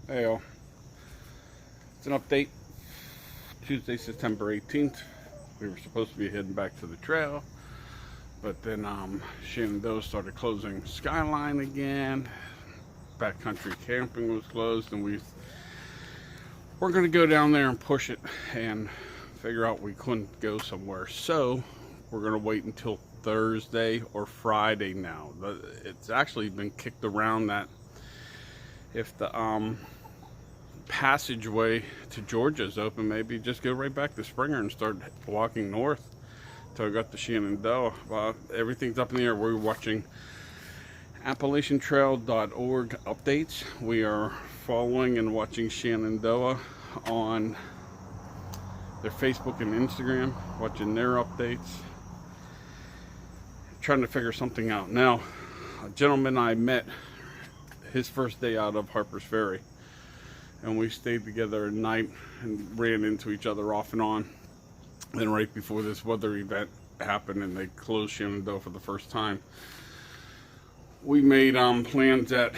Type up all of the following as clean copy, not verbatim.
Hey, all. It's an update. Tuesday, September 18th. We were supposed to be heading back to the trail, but then Shenandoah started closing Skyline again. Backcountry camping was closed, and we're going to go down there and push it and figure out we couldn't go somewhere. So we're going to wait until Thursday or Friday now. It's actually been kicked around that if the passageway to Georgia is open, maybe just go right back to Springer and start walking north until I got to Shenandoah. Everything's up in the air. We're watching AppalachianTrail.org updates. We are following and watching Shenandoah on their Facebook and Instagram, watching their updates, trying to figure something out. Now, a gentleman I met his first day out of Harper's Ferry, and we stayed together at night and ran into each other off and on. Then right before this weather event happened and they closed Shenandoah for the first time, we made plans that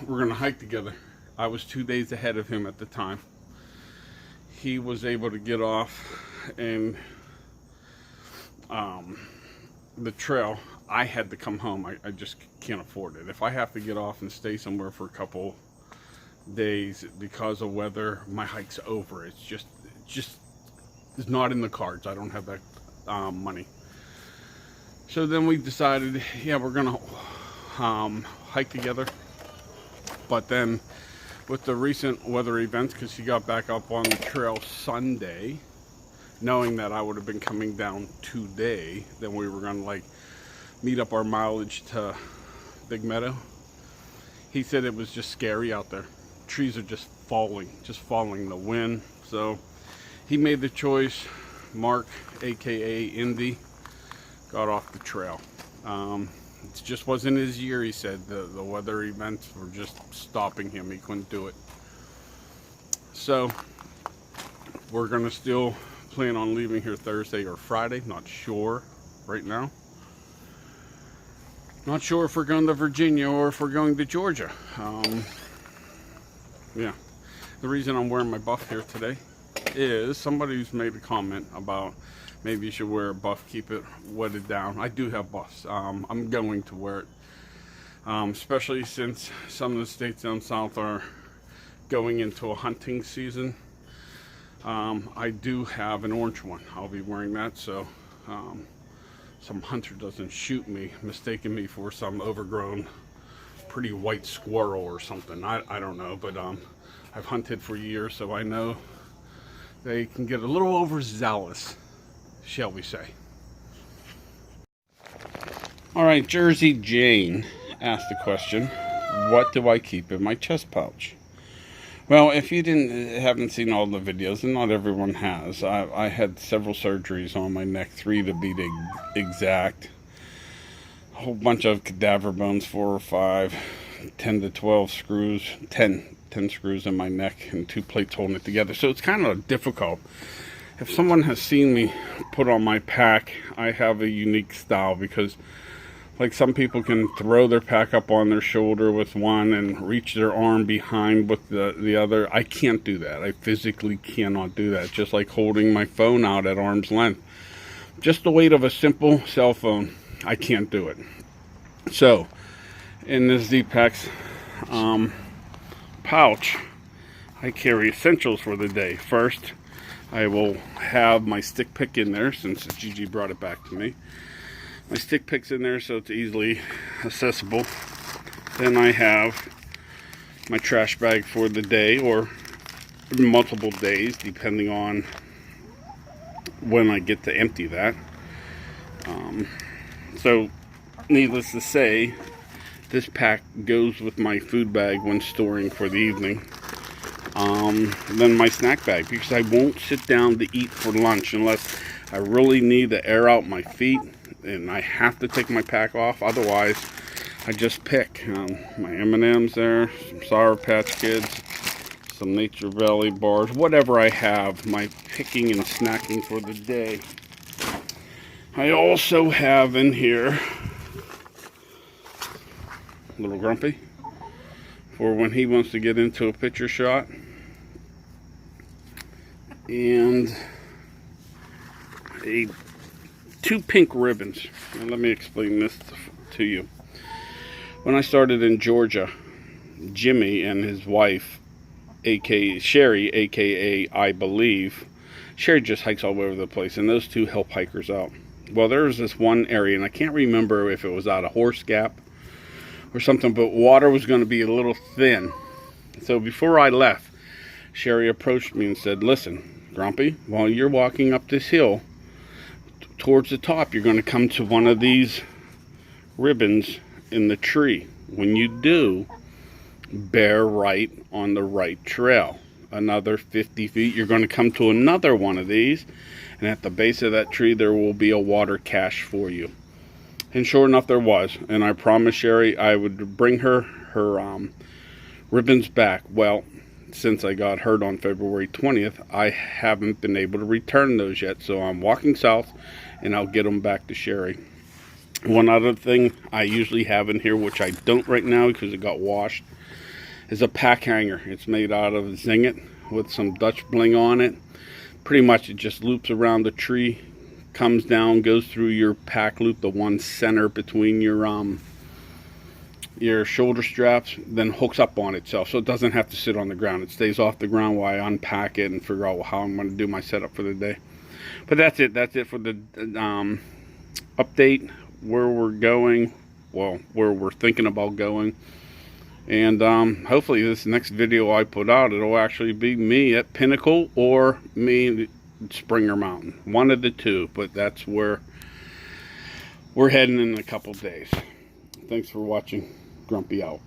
we're going to hike together. I was 2 days ahead of him at the time. He was able to get off and the trail. I had to come home. I just can't afford it. If I have to get off and stay somewhere for a couple days because of weather, my hike's over. It's just it's not in the cards. I don't have that money. So then we decided, yeah, we're gonna hike together. But then with the recent weather events, because he got back up on the trail Sunday, knowing that I would have been coming down today, then we were gonna meet up our mileage to Big Meadow. He said it was just scary out there. Trees are just falling in the wind. So he made the choice. Mark, aka Indy, got off the trail. It just wasn't his year, he said. The weather events were just stopping him. He couldn't do it. So we're gonna still plan on leaving here Thursday or Friday. Not sure right now. Not sure if we're going to Virginia or if we're going to Georgia. Yeah, the reason I'm wearing my buff here today is somebody's made a comment about maybe you should wear a buff, keep it wetted down. I do have buffs. I'm going to wear it, especially since some of the states down south are going into a hunting season. I do have an orange one. I'll be wearing that so some hunter doesn't shoot me, mistaking me for some overgrown pretty white squirrel or something. I don't know, but I've hunted for years, so I know they can get a little overzealous, shall we say. All right, Jersey Jane asked the question, what do I keep in my chest pouch? Well, if you haven't seen all the videos, and not everyone has, I had several surgeries on my neck, 3 to be exact. A whole bunch of cadaver bones, 4 or 5, 10 to 12 screws, 10 screws in my neck, and 2 plates holding it together. So it's kind of difficult. If someone has seen me put on my pack, I have a unique style because some people can throw their pack up on their shoulder with one and reach their arm behind with the other. I can't do that. I physically cannot do that. Just like holding my phone out at arm's length. Just the weight of a simple cell phone, I can't do it. So, in this Z-Packs pouch, I carry essentials for the day. First, I will have my stick pick in there since Gigi brought it back to me. My stick pick's in there so it's easily accessible. Then I have my trash bag for the day or multiple days depending on when I get to empty that. So needless to say, this pack goes with my food bag when storing for the evening. Then my snack bag, because I won't sit down to eat for lunch unless I really need to air out my feet and I have to take my pack off. Otherwise, I just pick my M&Ms there, some Sour Patch Kids, some Nature Valley bars, whatever I have, my picking and snacking for the day. I also have in here, a little grumpy, for when he wants to get into a picture shot. And two pink ribbons. Now let me explain this to you. When I started in Georgia, Jimmy and his wife, aka Sherry, aka I believe, Sherry just hikes all over the place, and those two help hikers out. Well, there was this one area, and I can't remember if it was out of Horse Gap or something, but water was going to be a little thin. So before I left, Sherry approached me and said, "Listen, Grumpy, while you're walking up this hill towards the top, you're going to come to one of these ribbons in the tree. When you do, bear right on the right trail. Another 50 feet, you're going to come to another one of these, and at the base of that tree there will be a water cache for you." And sure enough, there was. And I promised Sherry I would bring her ribbons back. Well, since I got hurt on February 20th, I haven't been able to return those yet, so I'm walking south and I'll get them back to Sherry. One other thing I usually have in here, which I don't right now because it got washed, is a pack hanger. It's made out of zinget with some Dutch bling on it. Pretty much it just loops around the tree, comes down, goes through your pack loop, the one center between your shoulder straps, then hooks up on itself, so it doesn't have to sit on the ground. It stays off the ground while I unpack it and figure out how I'm going to do my setup for the day. But that's it for the update, where we're going, well, where we're thinking about going. And hopefully this next video I put out, it'll actually be me at Pinnacle or me at Springer Mountain. One of the two, but that's where we're heading in a couple days. Thanks for watching. Grumpy out.